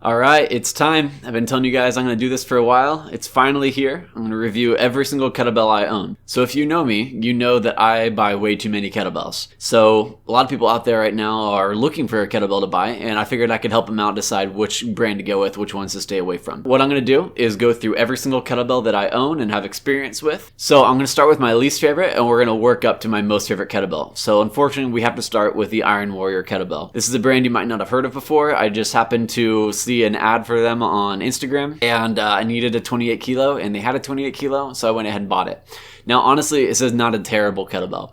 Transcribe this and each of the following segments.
All right, it's time. I've been telling you guys I'm going to do this for a while. It's finally here. I'm going to review every single kettlebell I own. So if you know me, you know that I buy way too many kettlebells. So a lot of people out there right now are looking for a kettlebell to buy, and I figured I could help them out decide which brand to go with, which ones to stay away from. What I'm going to do is go through every single kettlebell that I own and have experience with. So I'm going to start with my least favorite, and we're going to work up to my most favorite kettlebell. So unfortunately, we have to start with the Iron Warrior kettlebell. This is a brand you might not have heard of before. I just happened to see an ad for them on Instagram, and I needed a 28 kilo, and they had a 28 kilo, so I went ahead and bought it. Now, honestly, this is not a terrible kettlebell.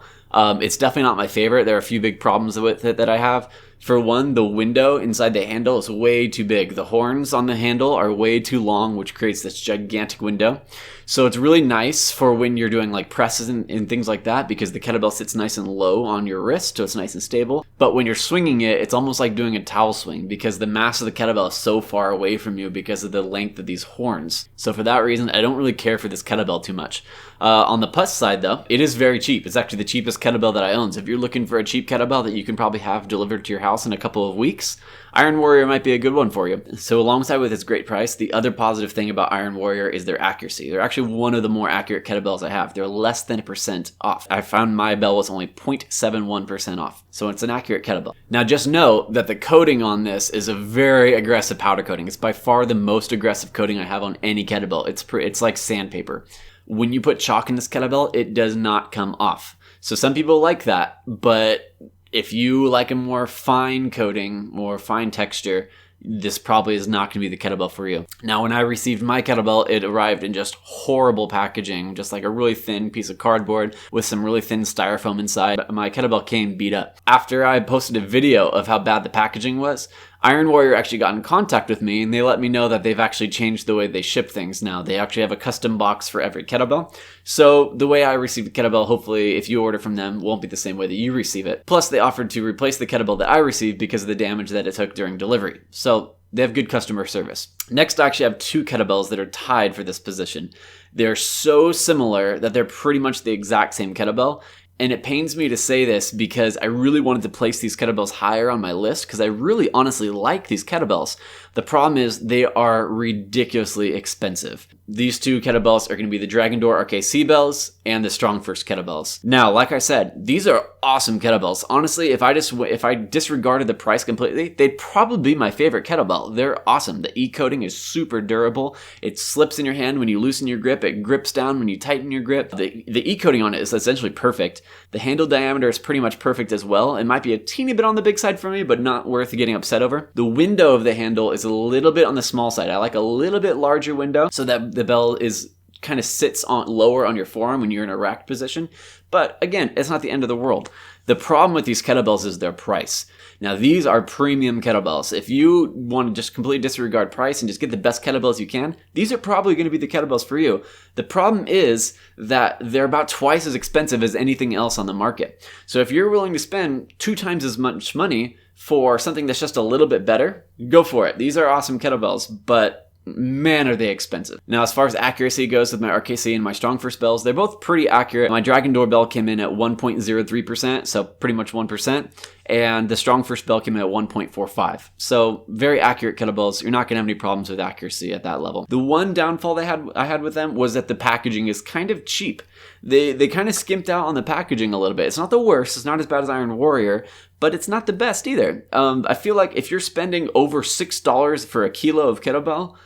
It's definitely not my favorite. There are a few big problems with it that I have. For one, the window inside the handle is way too big. The horns on the handle are way too long, which creates this gigantic window. So it's really nice for when you're doing like presses and things like that, because the kettlebell sits nice and low on your wrist, so it's nice and stable. But when you're swinging it, it's almost like doing a towel swing, because the mass of the kettlebell is so far away from you because of the length of these horns. So for that reason, I don't really care for this kettlebell too much. On the plus side though, it is very cheap. It's actually the cheapest kettlebell that I own. So if you're looking for a cheap kettlebell that you can probably have delivered to your house in a couple of weeks, Iron Warrior might be a good one for you. So alongside with its great price, the other positive thing about Iron Warrior is their accuracy. They're actually one of the more accurate kettlebells I have. They're less than 1% off. I found my bell was only 0.71% off. So it's an accurate kettlebell. Now just know that the coating on this is a very aggressive powder coating. It's by far the most aggressive coating I have on any kettlebell. It's like sandpaper. When you put chalk in this kettlebell, it does not come off. So some people like that, but if you like a more fine coating, more fine texture, this probably is not going to be the kettlebell for you. Now, when I received my kettlebell, it arrived in just horrible packaging, just like a really thin piece of cardboard with some really thin styrofoam inside. My kettlebell came beat up. After I posted a video of how bad the packaging was, Iron Warrior actually got in contact with me, and they let me know that they've actually changed the way they ship things now. They actually have a custom box for every kettlebell. So the way I receive the kettlebell, hopefully, if you order from them, won't be the same way that you receive it. Plus, they offered to replace the kettlebell that I received because of the damage that it took during delivery. So they have good customer service. Next, I actually have two kettlebells that are tied for this position. They're so similar that they're pretty much the exact same kettlebell. And it pains me to say this because I really wanted to place these kettlebells higher on my list because I really honestly like these kettlebells. The problem is they are ridiculously expensive. These two kettlebells are going to be the Dragon Door RKC bells and the Strong First kettlebells. Now, like I said, these are awesome kettlebells. Honestly, if I disregarded the price completely, they'd probably be my favorite kettlebell. They're awesome. The E-coating is super durable. It slips in your hand when you loosen your grip. It grips down when you tighten your grip. The E-coating on it is essentially perfect. The handle diameter is pretty much perfect as well. It might be a teeny bit on the big side for me, but not worth getting upset over. The window of the handle is a little bit on the small side. I like a little bit larger window so that the bell is kind of sits on lower on your forearm when you're in a racked position. But again, it's not the end of the world. The problem with these kettlebells is their price. Now, these are premium kettlebells. If you want to just completely disregard price and just get the best kettlebells you can, these are probably going to be the kettlebells for you. The problem is that they're about twice as expensive as anything else on the market. So if you're willing to spend 2 times as much money for something that's just a little bit better, go for it. These are awesome kettlebells, but man, are they expensive. Now, as far as accuracy goes with my RKC and my Strong First bells, they're both pretty accurate. My Dragon Door bell came in at 1.03%, so pretty much 1%, and the Strong First bell came in at 1.45. So very accurate kettlebells. You're not going to have any problems with accuracy at that level. The one downfall I had with them was that the packaging is kind of cheap. They kind of skimped out on the packaging a little bit. It's not the worst. It's not as bad as Iron Warrior, but it's not the best either. I feel like if you're spending over $6 for a kilo of kettlebell,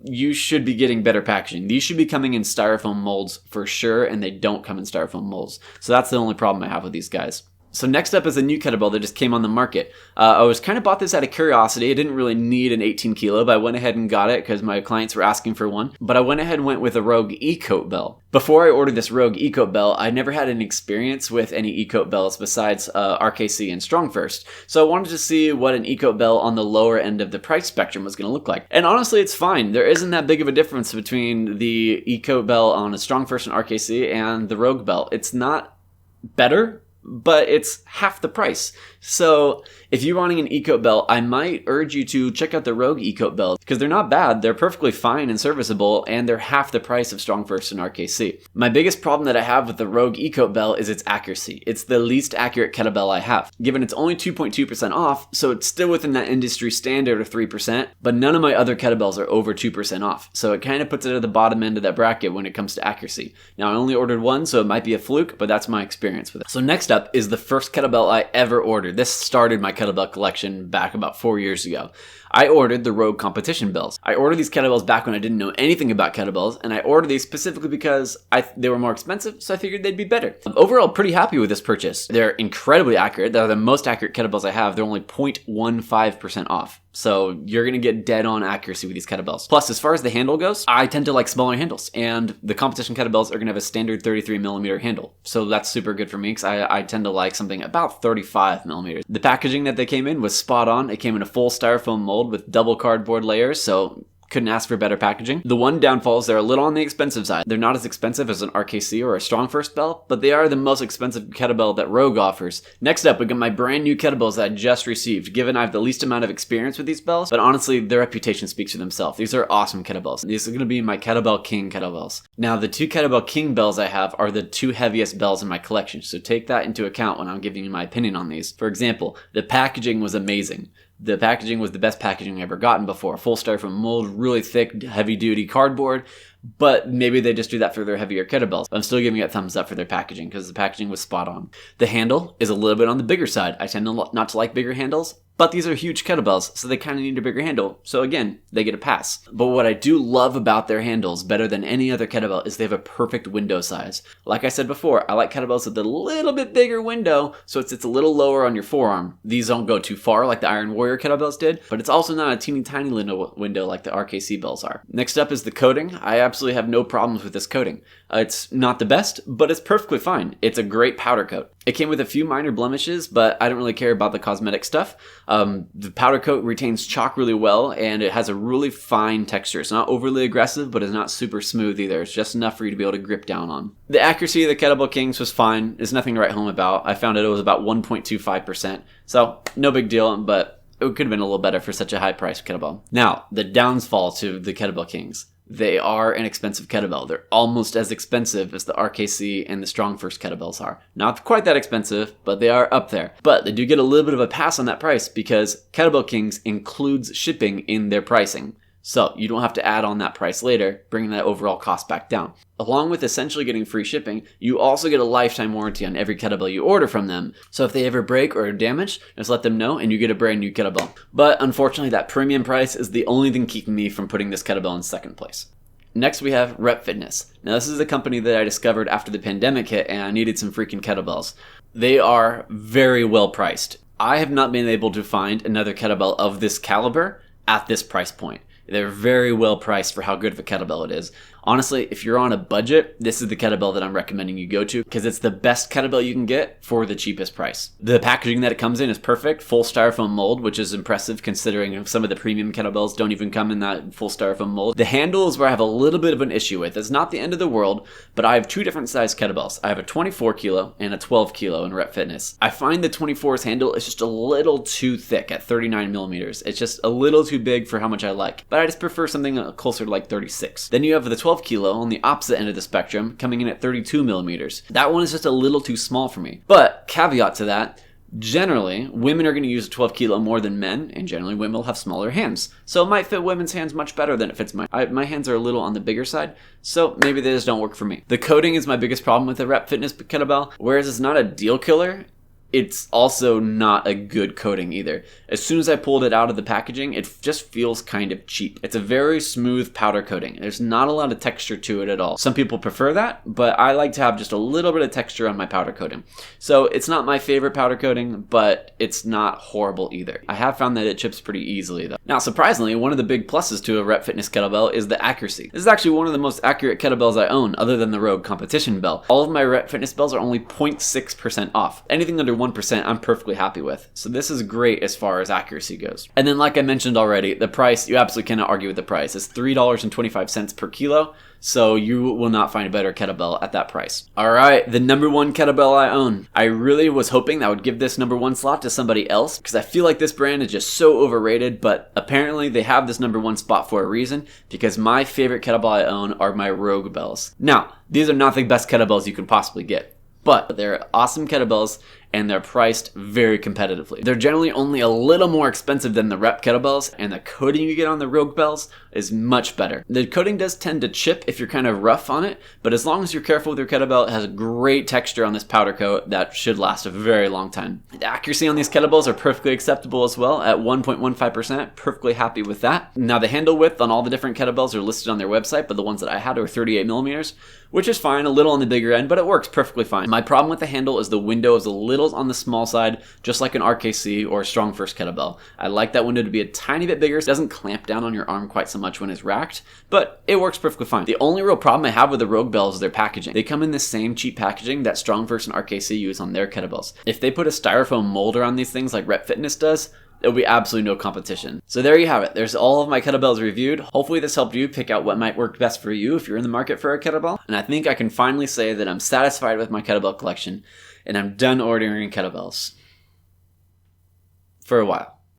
you should be getting better packaging. These should be coming in styrofoam molds for sure, and they don't come in styrofoam molds. So that's the only problem I have with these guys. So next up is a new kettlebell that just came on the market. I was kind of bought this out of curiosity. I didn't really need an 18 kilo, but I went ahead and got it because my clients were asking for one. But I went ahead and went with a Rogue E-coat bell. Before I ordered this Rogue E-coat bell, I never had any experience with any E-coat bells besides RKC and Strong First. So I wanted to see what an E-coat bell on the lower end of the price spectrum was going to look like. And honestly, it's fine. There isn't that big of a difference between the E-coat bell on a Strong First and RKC and the Rogue bell. It's not better, but it's half the price. So if you're wanting an Eco bell, I might urge you to check out the Rogue Eco bells because they're not bad. They're perfectly fine and serviceable, and they're half the price of Strong First and RKC. My biggest problem that I have with the Rogue Eco bell is its accuracy. It's the least accurate kettlebell I have, given it's only 2.2% off, so it's still within that industry standard of 3%, but none of my other kettlebells are over 2% off, so it kind of puts it at the bottom end of that bracket when it comes to accuracy. Now, I only ordered one, so it might be a fluke, but that's my experience with it. So next up is the first kettlebell I ever ordered. This started my kettlebell collection back about 4 years ago. I ordered the Rogue competition bells. I ordered these kettlebells back when I didn't know anything about kettlebells, and I ordered these specifically because they were more expensive, so I figured they'd be better. Overall, pretty happy with this purchase. They're incredibly accurate. They're the most accurate kettlebells I have. They're only 0.15% off. So you're going to get dead on accuracy with these kettlebells. Plus, as far as the handle goes, I tend to like smaller handles, and the competition kettlebells are going to have a standard 33 millimeter handle. So that's super good for me because I tend to like something about 35 millimeters. The packaging that they came in was spot on. It came in a full styrofoam mold with double cardboard layers, so couldn't ask for better packaging. The one downfall is they're a little on the expensive side. They're not as expensive as an RKC or a Strong First bell, but they are the most expensive kettlebell that Rogue offers. Next up, we got my brand new kettlebells that I just received, given I have the least amount of experience with these bells, but honestly, their reputation speaks for themselves. These are awesome kettlebells. These are going to be my Kettlebell King kettlebells. Now, the two Kettlebell King bells I have are the two heaviest bells in my collection, so take that into account when I'm giving you my opinion on these. For example, the packaging was amazing. The packaging was the best packaging I've ever gotten before. Full styrofoam mold, really thick, heavy-duty cardboard, but maybe they just do that for their heavier kettlebells. I'm still giving it a thumbs up for their packaging because the packaging was spot on. The handle is a little bit on the bigger side. I tend not to like bigger handles, but these are huge kettlebells, so they kind of need a bigger handle. So again, they get a pass. But what I do love about their handles better than any other kettlebell is they have a perfect window size. Like I said before, I like kettlebells with a little bit bigger window, so it sits a little lower on your forearm. These don't go too far like the Iron Warrior kettlebells did, but it's also not a teeny tiny window like the RKC bells are. Next up is the coating. I absolutely have no problems with this coating. It's not the best, but it's perfectly fine. It's a great powder coat. It came with a few minor blemishes, but I don't really care about the cosmetic stuff. The powder coat retains chalk really well, and it has a really fine texture. It's not overly aggressive, but it's not super smooth either. It's just enough for you to be able to grip down on. The accuracy of the Kettlebell Kings was fine. There's nothing to write home about. I found it was about 1.25%, so no big deal, but it could have been a little better for such a high-priced kettlebell. Now, the downfall to the Kettlebell Kings. They are an expensive kettlebell. They're almost as expensive as the RKC and the Strong First kettlebells are. Not quite that expensive, but they are up there. But they do get a little bit of a pass on that price because Kettlebell Kings includes shipping in their pricing. So you don't have to add on that price later, bringing that overall cost back down. Along with essentially getting free shipping, you also get a lifetime warranty on every kettlebell you order from them. So if they ever break or are damaged, just let them know and you get a brand new kettlebell. But unfortunately, that premium price is the only thing keeping me from putting this kettlebell in second place. Next, we have Rep Fitness. Now, this is a company that I discovered after the pandemic hit and I needed some freaking kettlebells. They are very well priced. I have not been able to find another kettlebell of this caliber at this price point. They're very well priced for how good of a kettlebell it is. Honestly, if you're on a budget, this is the kettlebell that I'm recommending you go to because it's the best kettlebell you can get for the cheapest price. The packaging that it comes in is perfect, full styrofoam mold, which is impressive considering some of the premium kettlebells don't even come in that full styrofoam mold. The handle is where I have a little bit of an issue with. It's not the end of the world, but I have two different size kettlebells. I have a 24 kilo and a 12 kilo in Rep Fitness. I find the 24's handle is just a little too thick at 39 millimeters. It's just a little too big for how much I like, but I just prefer something closer to like 36. Then you have the 12 kilo on the opposite end of the spectrum coming in at 32 millimeters. That one is just a little too small for me. But caveat to that, generally women are going to use a 12 kilo more than men, and generally women will have smaller hands. So it might fit women's hands much better than it fits mine. My hands are a little on the bigger side, so maybe they just don't work for me. The coating is my biggest problem with the Rep Fitness kettlebell. Whereas it's not a deal killer, it's also not a good coating either. As soon as I pulled it out of the packaging, it just feels kind of cheap. It's a very smooth powder coating. There's not a lot of texture to it at all. Some people prefer that, but I like to have just a little bit of texture on my powder coating. So it's not my favorite powder coating, but it's not horrible either. I have found that it chips pretty easily though. Now, surprisingly, one of the big pluses to a Rep Fitness kettlebell is the accuracy. This is actually one of the most accurate kettlebells I own, other than the Rogue competition bell. All of my Rep Fitness bells are only 0.6% off. Anything under 1%, I'm perfectly happy with. So this is great as far as accuracy goes. And then like I mentioned already, the price, you absolutely cannot argue with the price. It's $3.25 per kilo. So you will not find a better kettlebell at that price. All right, the number one kettlebell I own. I really was hoping that I would give this number one slot to somebody else because I feel like this brand is just so overrated, but apparently they have this number one spot for a reason because my favorite kettlebell I own are my Rogue bells. Now, these are not the best kettlebells you can possibly get, but they're awesome kettlebells and they're priced very competitively. They're generally only a little more expensive than the rep kettlebells, and the coating you get on the Rogue bells is much better. The coating does tend to chip if you're kind of rough on it, but as long as you're careful with your kettlebell, it has a great texture on this powder coat that should last a very long time. The accuracy on these kettlebells are perfectly acceptable as well at 1.15%, perfectly happy with that. Now the handle width on all the different kettlebells are listed on their website, but the ones that I had are 38 millimeters, which is fine, a little on the bigger end, but it works perfectly fine. My problem with the handle is the window is a little on the small side, just like an RKC or a Strong First kettlebell. I like that window to be a tiny bit bigger. It doesn't clamp down on your arm quite so much when it's racked, but it works perfectly fine. The only real problem I have with the Rogue bells is their packaging. They come in the same cheap packaging that Strong First and RKC use on their kettlebells. If they put a styrofoam molder on these things like Rep Fitness does, there'll be absolutely no competition. So there you have it. There's all of my kettlebells reviewed. Hopefully this helped you pick out what might work best for you if you're in the market for a kettlebell. And I think I can finally say that I'm satisfied with my kettlebell collection and I'm done ordering kettlebells for a while.